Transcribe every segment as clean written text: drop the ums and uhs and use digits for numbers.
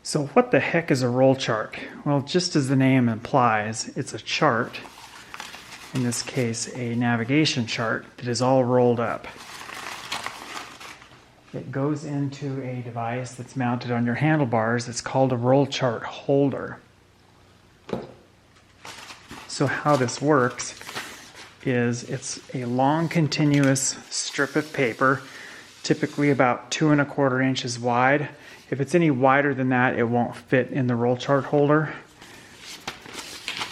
So what the heck is a roll chart? Well, just as the name implies, it's a chart, in this case a navigation chart, that is all rolled up. It goes into a device that's mounted on your handlebars. It's called a roll chart holder. So how this works is it's a long continuous strip of paper, typically about 2 1/4 inches wide. If it's any wider than that, it won't fit in the roll chart holder.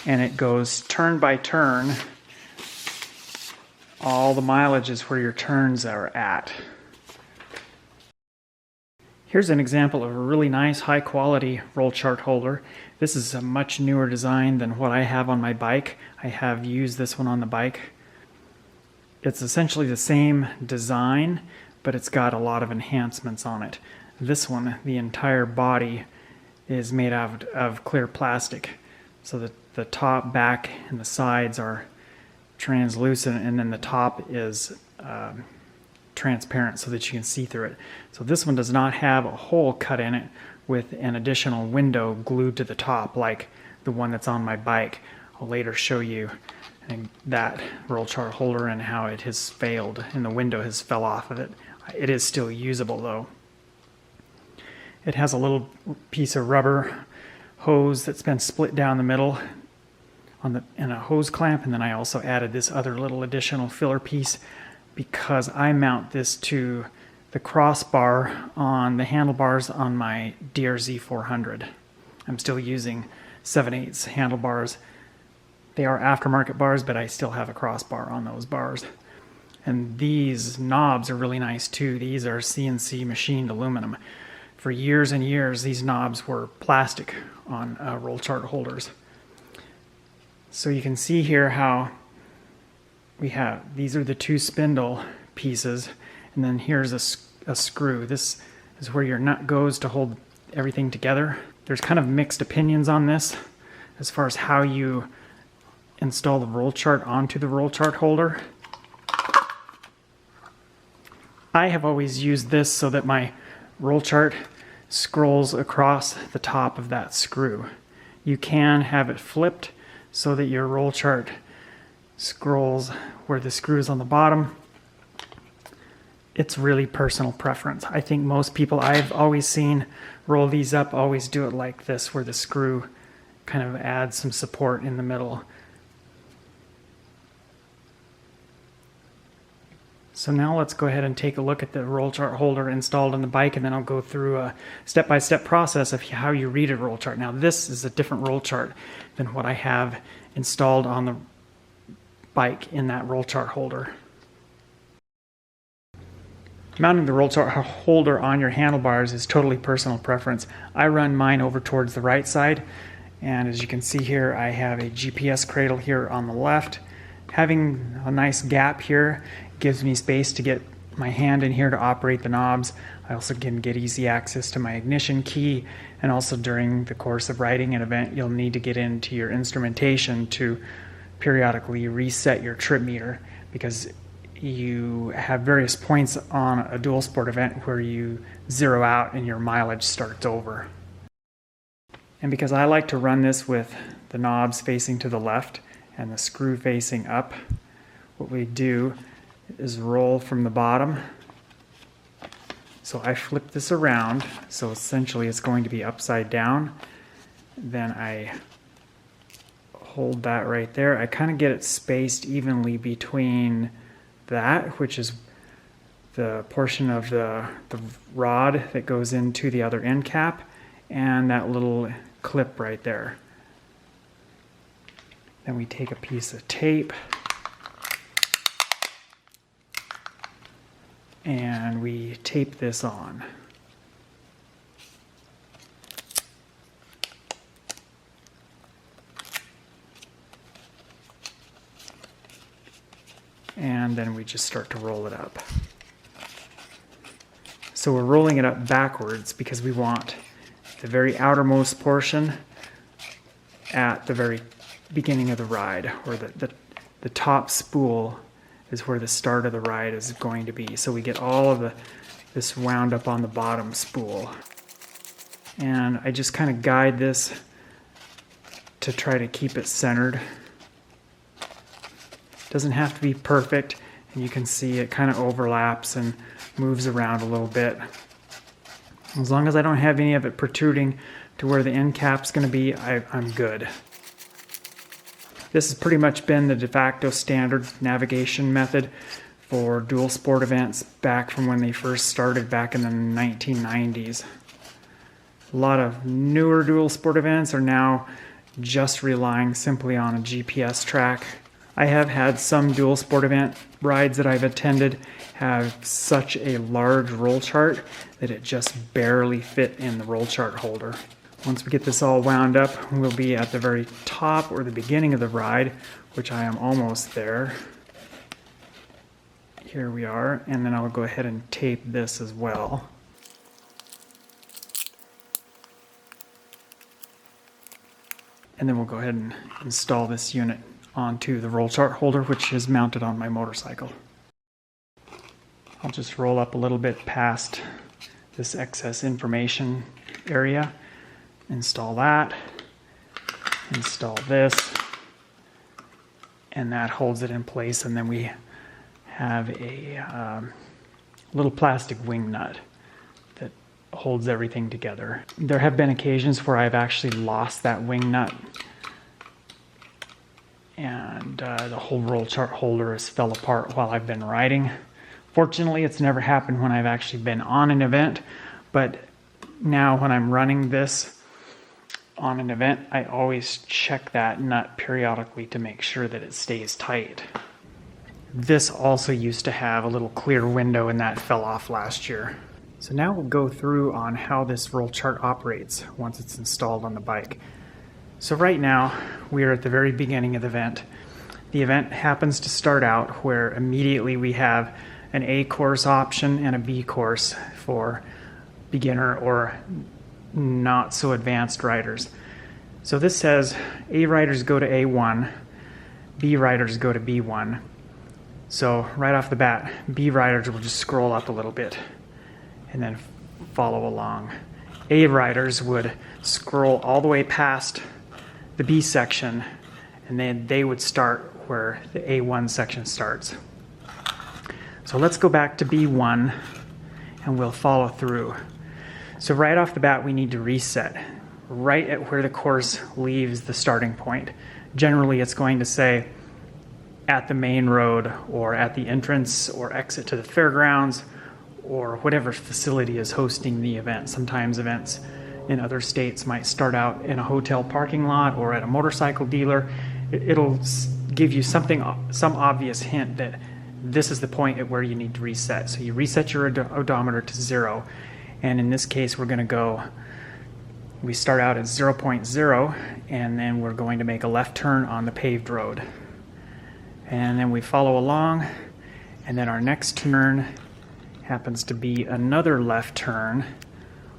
And it goes turn by turn. All the mileage is where your turns are at. Here's an example of a really nice high quality roll chart holder. This is a much newer design than what I have on my bike. I have used this one on the bike. It's essentially the same design, but it's got a lot of enhancements on it. This one, the entire body is made out of clear plastic. So that the top, back, and the sides are translucent, and then the top is transparent so that you can see through it. So this one does not have a hole cut in it with an additional window glued to the top like the one that's on my bike. I'll later show you that roll chart holder and how it has failed and the window has fell off of it. It is still usable though. It has a little piece of rubber hose that's been split down the middle in a hose clamp, and then I also added this other little additional filler piece because I mount this to the crossbar on the handlebars on my DRZ 400. I'm still using 7/8 handlebars. They are aftermarket bars, but I still have a crossbar on those bars. And these knobs are really nice too. These are CNC machined aluminum. For years and years, these knobs were plastic on roll chart holders. So you can see here how these are the 2 spindle pieces, and then here's a screw. This is where your nut goes to hold everything together. There's kind of mixed opinions on this as far as how you install the roll chart onto the roll chart holder. I have always used this so that my roll chart scrolls across the top of that screw. You can have it flipped so that your roll chart scrolls where the screw is on the bottom. It's really personal preference. I think most people I've always seen roll these up always do it like this, where the screw kind of adds some support in the middle. So now let's go ahead and take a look at the roll chart holder installed on the bike, and then I'll go through a step-by-step process of how you read a roll chart. Now this is a different roll chart than what I have installed on the bike in that roll chart holder. Mounting the roll chart holder on your handlebars is totally personal preference. I run mine over towards the right side, and as you can see here, I have a GPS cradle here on the left. Having a nice gap here gives me space to get my hand in here to operate the knobs. I also can get easy access to my ignition key, and also during the course of riding an event, you'll need to get into your instrumentation to periodically reset your trip meter, because you have various points on a dual sport event where you zero out and your mileage starts over. And because I like to run this with the knobs facing to the left and the screw facing up, what we do is roll from the bottom. So I flip this around, so essentially it's going to be upside down. Then I hold that right there. I kind of get it spaced evenly between that, which is the portion of the rod that goes into the other end cap, and that little clip right there. Then we take a piece of tape and we tape this on. And then we just start to roll it up. So we're rolling it up backwards because we want the very outermost portion at the very beginning of the ride, or the top spool is where the start of the ride is going to be. So we get all of this wound up on the bottom spool. And I just kind of guide this to try to keep it centered. Doesn't have to be perfect, and you can see it kind of overlaps and moves around a little bit. As long as I don't have any of it protruding to where the end cap's going to be, I'm good. This has pretty much been the de facto standard navigation method for dual sport events back from when they first started back in the 1990s. A lot of newer dual sport events are now just relying simply on a GPS track. I have had some dual sport event rides that I've attended have such a large roll chart that it just barely fit in the roll chart holder. Once we get this all wound up, we'll be at the very top or the beginning of the ride, which I am almost there. Here we are, and then I'll go ahead and tape this as well. And then we'll go ahead and install this unit onto the roll chart holder, which is mounted on my motorcycle. I'll just roll up a little bit past this excess information area, install that, install this, and that holds it in place. And then we have a little plastic wing nut that holds everything together. There have been occasions where I've actually lost that wing nut, and the whole roll chart holder has fell apart while I've been riding. Fortunately, it's never happened when I've actually been on an event, but now when I'm running this on an event, I always check that nut periodically to make sure that it stays tight. This also used to have a little clear window, and that fell off last year. So now we'll go through on how this roll chart operates once it's installed on the bike. So right now, we are at the very beginning of the event. The event happens to start out where immediately we have an A course option and a B course for beginner or not so advanced riders. So this says A riders go to A1, B riders go to B1. So right off the bat, B riders will just scroll up a little bit and then follow along. A riders would scroll all the way past the B section, and then they would start where the A1 section starts. So let's go back to B1 and we'll follow through. So right off the bat, we need to reset right at where the course leaves the starting point. Generally, it's going to say at the main road or at the entrance or exit to the fairgrounds or whatever facility is hosting the event. Sometimes events in other states might start out in a hotel parking lot or at a motorcycle dealer. It'll give you some obvious hint that this is the point at where you need to reset. So you reset your odometer to 0. And in this case, we start out at 0.0, and then we're going to make a left turn on the paved road. And then we follow along, and then our next turn happens to be another left turn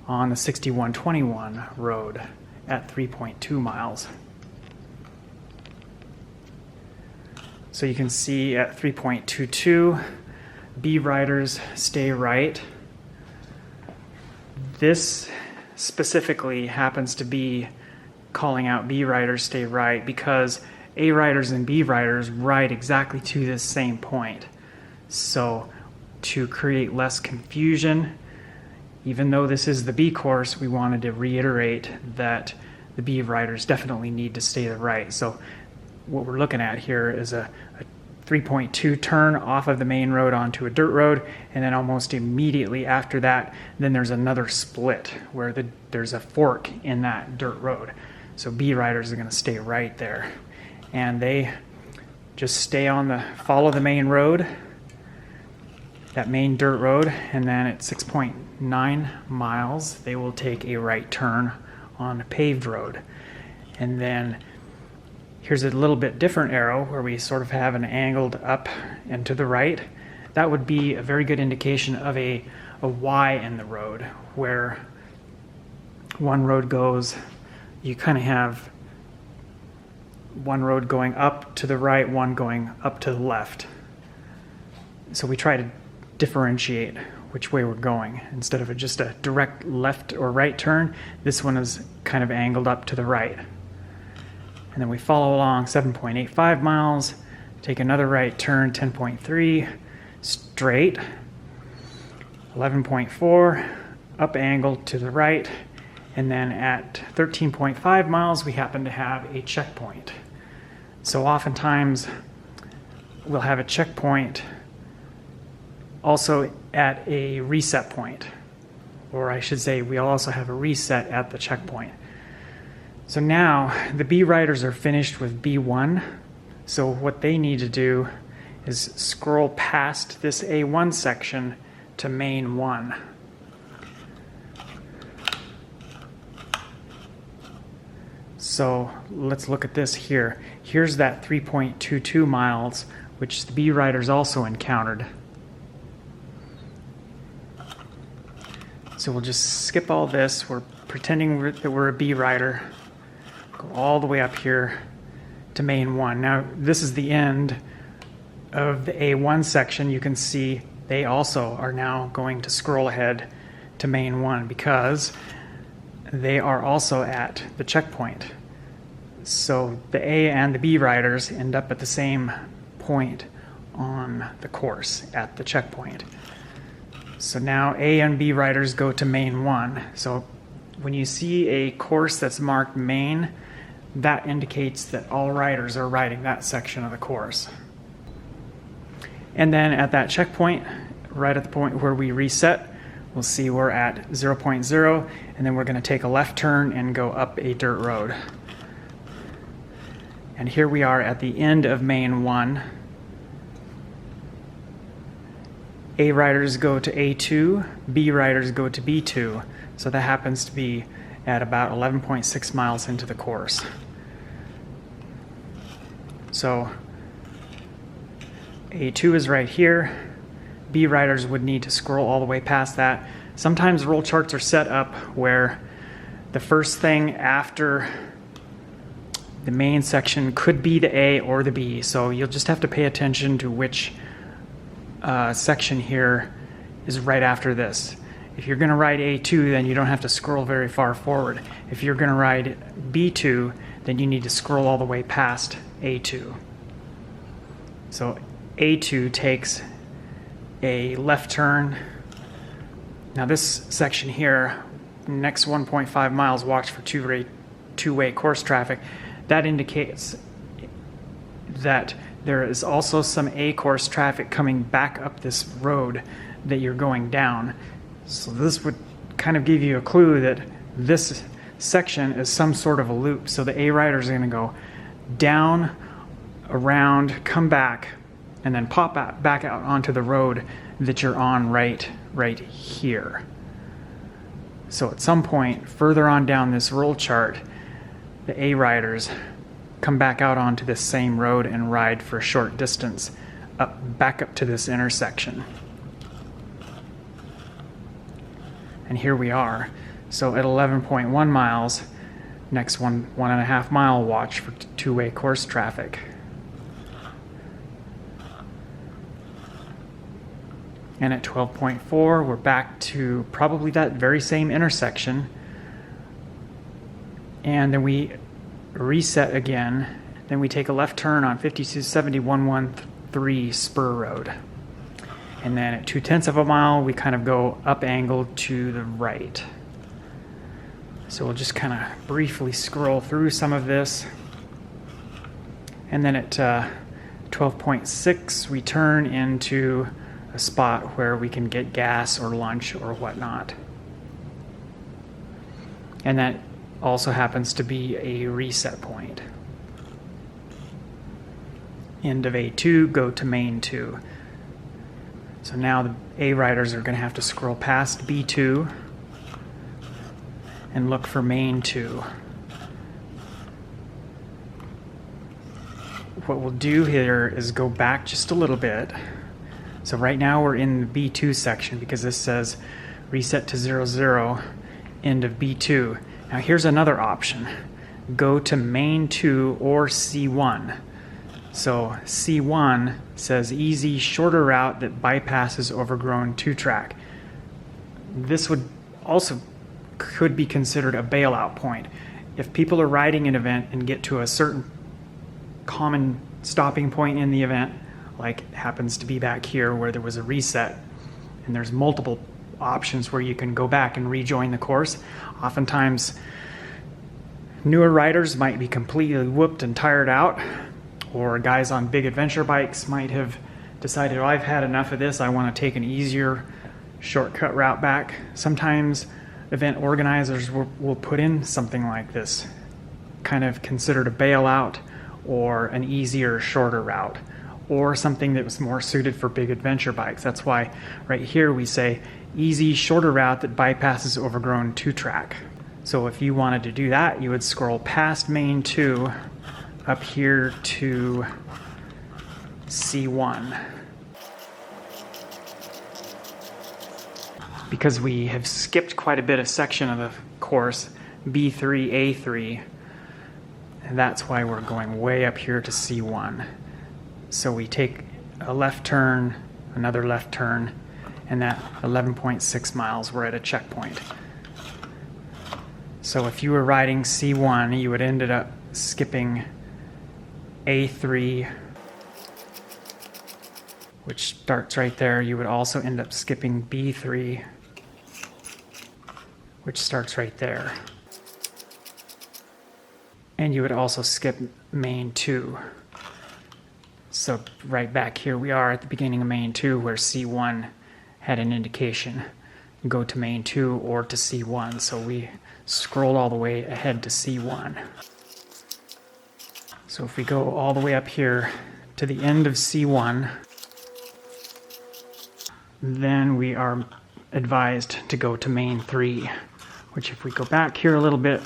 on the 6121 road at 3.2 miles. So you can see at 3.22, B riders stay right. This specifically happens to be calling out B riders stay right because A riders and B riders ride exactly to this same point. So to create less confusion, even though this is the B course, we wanted to reiterate that the B riders definitely need to stay to the right. So what we're looking at here is a 3.2 turn off of the main road onto a dirt road, and then almost immediately after that, then there's another split where there's a fork in that dirt road. So B riders are going to stay right there, and they just follow the main road, that main dirt road, and then at 6.9 miles, they will take a right turn on a paved road. And then here's a little bit different arrow where we sort of have an angled up and to the right. That would be a very good indication of a Y in the road, where one road goes, you kind of have one road going up to the right, one going up to the left. So we try to differentiate which way we're going. Instead of just a direct left or right turn, this one is kind of angled up to the right. And then we follow along 7.85 miles, take another right turn, 10.3, straight, 11.4, up angle to the right, and then at 13.5 miles, we happen to have a checkpoint. So oftentimes, we'll have a checkpoint also at a reset point, or I should say we'll also have a reset at the checkpoint. So now the B riders are finished with B1, so what they need to do is scroll past this A1 section to main 1. So let's look at this here. Here's that 3.22 miles, which the B riders also encountered. So we'll just skip all this. We're pretending that we're a B rider. Go all the way up here to main 1. Now this is the end of the A1 section. You can see they also are now going to scroll ahead to main 1 because they are also at the checkpoint. So the A and the B riders end up at the same point on the course at the checkpoint. So now A and B riders go to main 1. So when you see a course that's marked main, that indicates that all riders are riding that section of the course. And then at that checkpoint, right at the point where we reset, we'll see we're at 0.0, and then we're going to take a left turn and go up a dirt road. And here we are at the end of main 1. A riders go to A2, B riders go to B2. So that happens to be at about 11.6 miles into the course. So A2 is right here. B riders would need to scroll all the way past that. Sometimes roll charts are set up where the first thing after the main section could be the A or the B. So you'll just have to pay attention to which section here is right after this. If you're going to ride A2, then you don't have to scroll very far forward. If you're going to ride B2, then you need to scroll all the way past A2. So A2 takes a left turn. Now this section here, next 1.5 miles, watch for two-way course traffic. That indicates that there is also some A course traffic coming back up this road that you're going down. So this would kind of give you a clue that this section is some sort of a loop. So the A riders are going to go down, around, come back, and then pop back out onto the road that you're on right here. So at some point further on down this roll chart, the A riders come back out onto this same road and ride for a short distance back up to this intersection. And here we are. So at 11.1 miles, next 1.5 mile watch for two-way course traffic. And at 12.4, we're back to probably that very same intersection. And then we reset again. Then we take a left turn on 5270-113 Spur Road. And then at 0.2 of a mile, we kind of go up angled to the right. So we'll just kind of briefly scroll through some of this. And then at 12.6, we turn into a spot where we can get gas or lunch or whatnot. And that also happens to be a reset point. End of A2, go to main 2. So now the A riders are going to have to scroll past B2 and look for main 2. What we'll do here is go back just a little bit. So right now we're in the B2 section because this says reset to 00, end of B2. Now here's another option. Go to main 2 or C1. So C1 says easy, shorter route that bypasses overgrown 2-track. This would also could be considered a bailout point. If people are riding an event and get to a certain common stopping point in the event, like it happens to be back here where there was a reset, and there's multiple options where you can go back and rejoin the course. Oftentimes, newer riders might be completely whooped and tired out, or guys on big adventure bikes might have decided, oh, I've had enough of this, I want to take an easier shortcut route back. Sometimes event organizers will put in something like this, kind of considered a bailout or an easier, shorter route, or something that was more suited for big adventure bikes. That's why right here we say easy, shorter route that bypasses overgrown 2-track. So if you wanted to do that, you would scroll past main 2 up here to C1. Because we have skipped quite a bit of section of the course, B3, A3, and that's why we're going way up here to C1. So we take a left turn, another left turn, and that 11.6 miles, we're at a checkpoint. So if you were riding C1, you would ended up skipping A3, which starts right there. You would also end up skipping B3, which starts right there. And you would also skip main 2. So right back here we are at the beginning of main 2 where C1 had an indication. Go to main 2 or to C1. So we scrolled all the way ahead to C1. So if we go all the way up here to the end of C1, then we are advised to go to main 3, which if we go back here a little bit,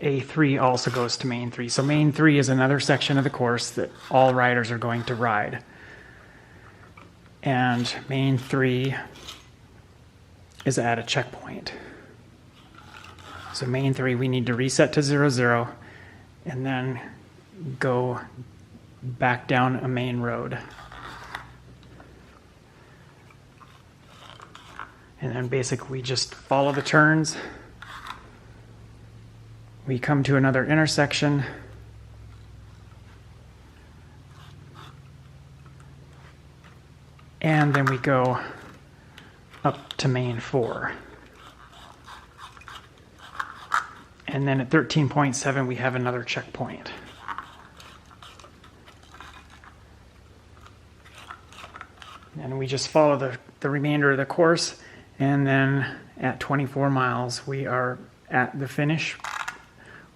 A3 also goes to main 3. So main 3 is another section of the course that all riders are going to ride. And main 3 is at a checkpoint. So main 3, we need to reset to 0, and then go back down a main road. And then basically we just follow the turns. We come to another intersection. And then we go up to main 4. And then at 13.7 we have another checkpoint. And we just follow the remainder of the course, and then at 24 miles we are at the finish,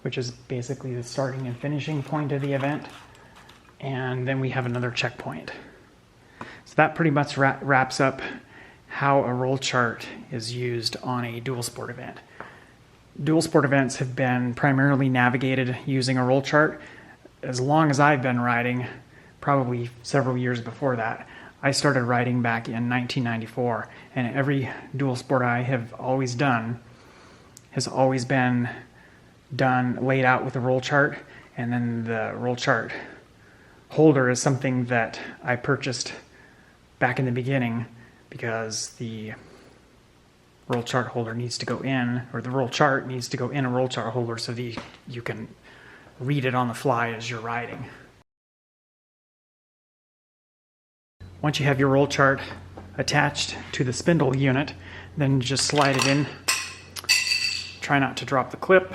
which is basically the starting and finishing point of the event, and then we have another checkpoint. So that pretty much wraps up how a roll chart is used on a dual sport event. Dual sport events have been primarily navigated using a roll chart. As long as I've been riding, probably several years before that. I started riding back in 1994, and every dual sport I have always done has always been laid out with a roll chart, and then the roll chart holder is something that I purchased back in the beginning because the roll chart holder needs to go in, or the roll chart needs to go in a roll chart holder so that you can read it on the fly as you're riding. Once you have your roll chart attached to the spindle unit, then just slide it in. Try not to drop the clip.